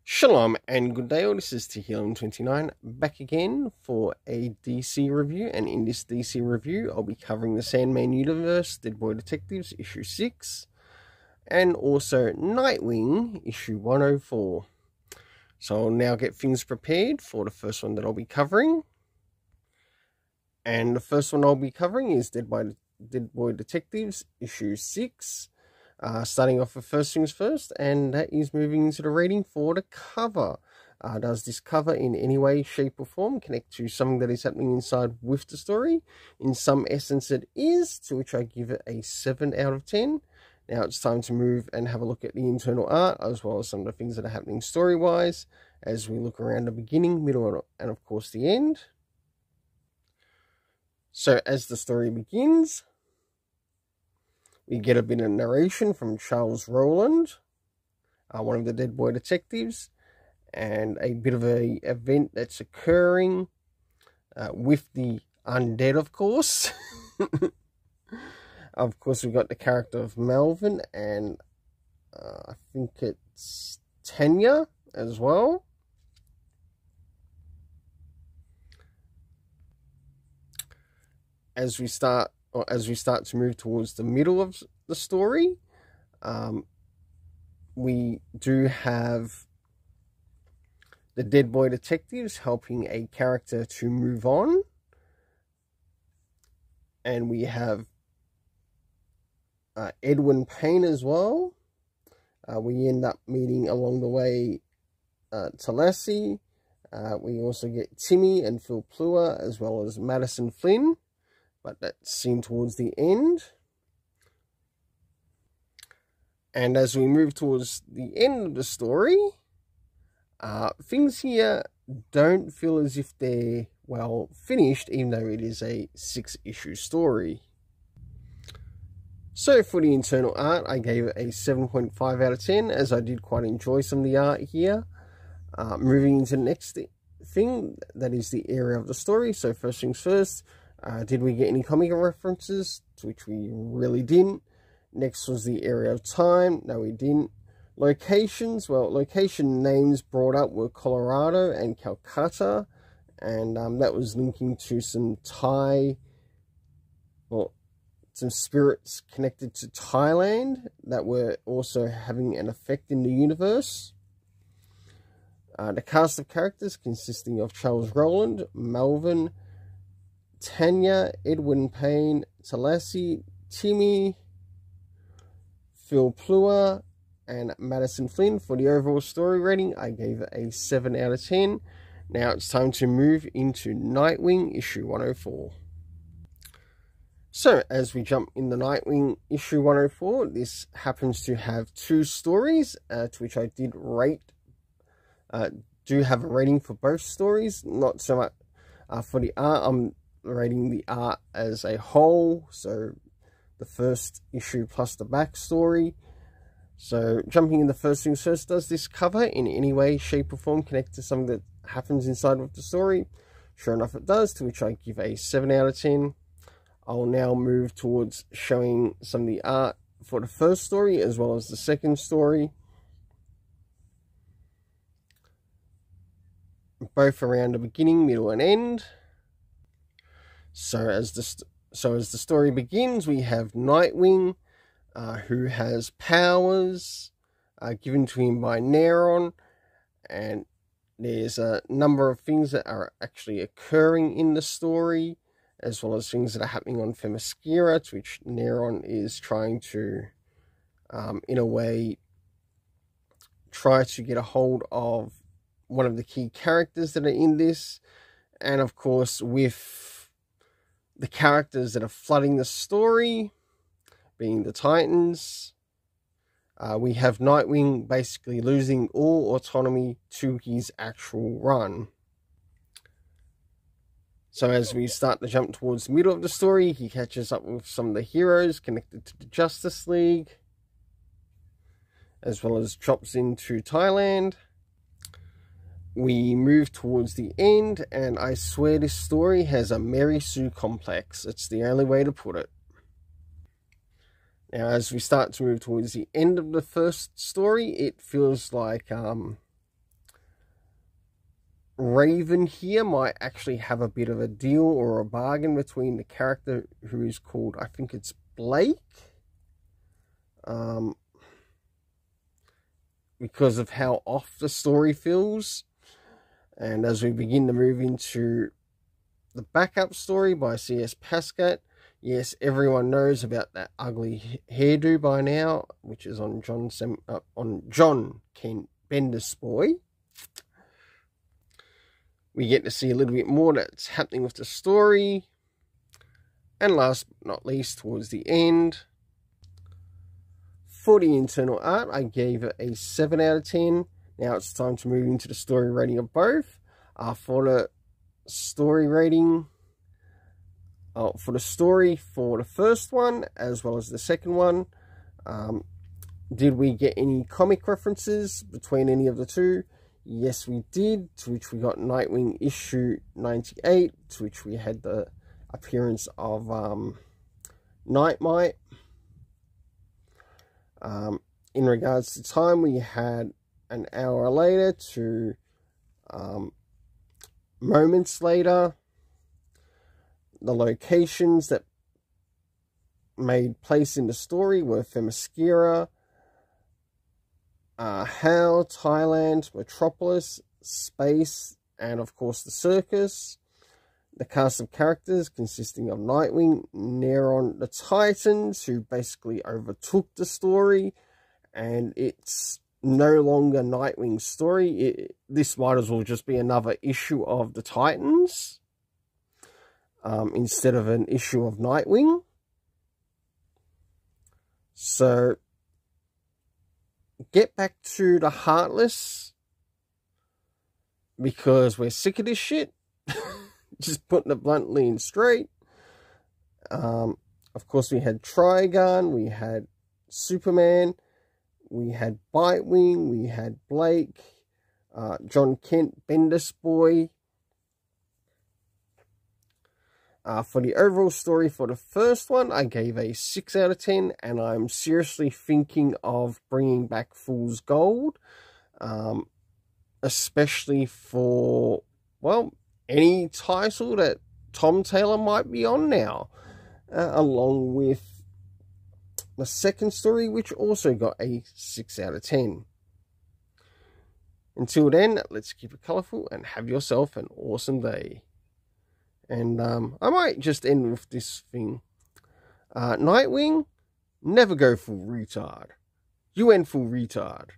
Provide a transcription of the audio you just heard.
Shalom and good day all, this is Tehillim29 back again for a DC review, and in this DC review I'll be covering the Sandman Universe, Dead Boy Detectives issue 6, and also Nightwing issue 104. So I'll now get things prepared for the first one that I'll be covering. And the first one I'll be covering is Dead Boy Detectives issue 6. Starting off with first things first, and that is moving into the rating for the cover. Does this cover in any way, shape or form connect to something that is happening inside with the story? In some essence it is, to which I give it a 7 out of 10. Now it's time to move and have a look at the internal art, as well as some of the things that are happening story-wise, as we look around the beginning, middle and of course the end. So as the story begins, we get a bit of narration from Charles Rowland, one of the Dead Boy detectives, and a bit of a event that's occurring with the undead, of course. Of course, we've got the character of Melvin, and I think it's Tanya as well. As we start to move towards the middle of the story, we do have the Dead Boy detectives helping a character to move on. And we have Edwin Payne as well. We end up meeting along the way Talassi. We also get Timmy and Phil Plua, as well as Madison Flynn. But that's seen towards the end. And as we move towards the end of the story, things here don't feel as if they're, well, finished, even though it is a 6-issue story. So for the internal art, I gave it a 7.5 out of 10, as I did quite enjoy some of the art here. Moving into the next thing, that is the area of the story. So first things first, did we get any comic references? To which we really didn't. Next was the area of time. No, we didn't. Locations. Well, location names brought up were Colorado and Calcutta. And that was linking to some Thai, well, some spirits connected to Thailand that were also having an effect in the universe. The cast of characters consisting of Charles Rowland, Melvin, Tanya, Edwin Payne, Talassi, Timmy, Phil Plua, and Madison Flynn. For the overall story rating, I gave it a 7 out of 10. Now it's time to move into Nightwing issue 104. So as we jump in the Nightwing issue 104, this happens to have 2 stories, to which I did rate. Do have a rating for both stories, not so much for the art. I'm rating the art as a whole, so the first issue plus the backstory. So jumping in the first things first, does this cover in any way, shape or form connect to something that happens inside of the story? Sure enough it does, to which I give a 7 out of 10. I'll now move towards showing some of the art for the first story as well as the second story, both around the beginning, middle and end. So as the story begins, we have Nightwing, who has powers given to him by Neron, and there's a number of things that are actually occurring in the story, as well as things that are happening on Themyscira, to which Neron is trying to, in a way, try to get a hold of one of the key characters that are in this. And of course, with the characters that are flooding the story, being the Titans, we have Nightwing basically losing all autonomy to his actual run. So as we start to jump towards the middle of the story, he catches up with some of the heroes connected to the Justice League, as well as drops into Thailand. We move towards the end, and I swear this story has a Mary Sue complex. It's the only way to put it. Now, as we start to move towards the end of the first story, it feels like Raven here might actually have a bit of a deal or a bargain between the character who is called, I think it's Blake, because of how off the story feels. And as we begin to move into the backup story by C.S. Pascat, yes, everyone knows about that ugly hairdo by now, which is on John Kent Bendis' boy. We get to see a little bit more that's happening with the story. And last but not least, towards the end, for the internal art, I gave it a 7 out of 10. Now it's time to move into the story rating of both. For the story rating, for the story for the first one, as well as the second one, did we get any comic references between any of the two? Yes, we did, to which we got Nightwing issue 98, to which we had the appearance of Nightmite. In regards to time, we had an hour later to moments later. The locations that made place in the story were Themyscira, Hell, Thailand, Metropolis, Space, and of course the circus. The cast of characters consisting of Nightwing, Neron, the Titans, who basically overtook the story, and it's no longer Nightwing's story. This might as well just be another issue of the Titans, instead of an issue of Nightwing. So, get back to the Heartless, because we're sick of this shit. Just putting it bluntly and straight. Of course, we had Trigon, we had Superman, we had Bitewing, we had Blake, John Kent Bendis' boy. For the overall story for the first one, I gave a 6 out of 10, and I'm seriously thinking of bringing back Fool's Gold, especially for, well, any title that Tom Taylor might be on now, along with the second story, which also got a 6 out of 10. Until then, let's keep it colourful and have yourself an awesome day. And I might just end with this thing. Nightwing, never go full retard. You went full retard.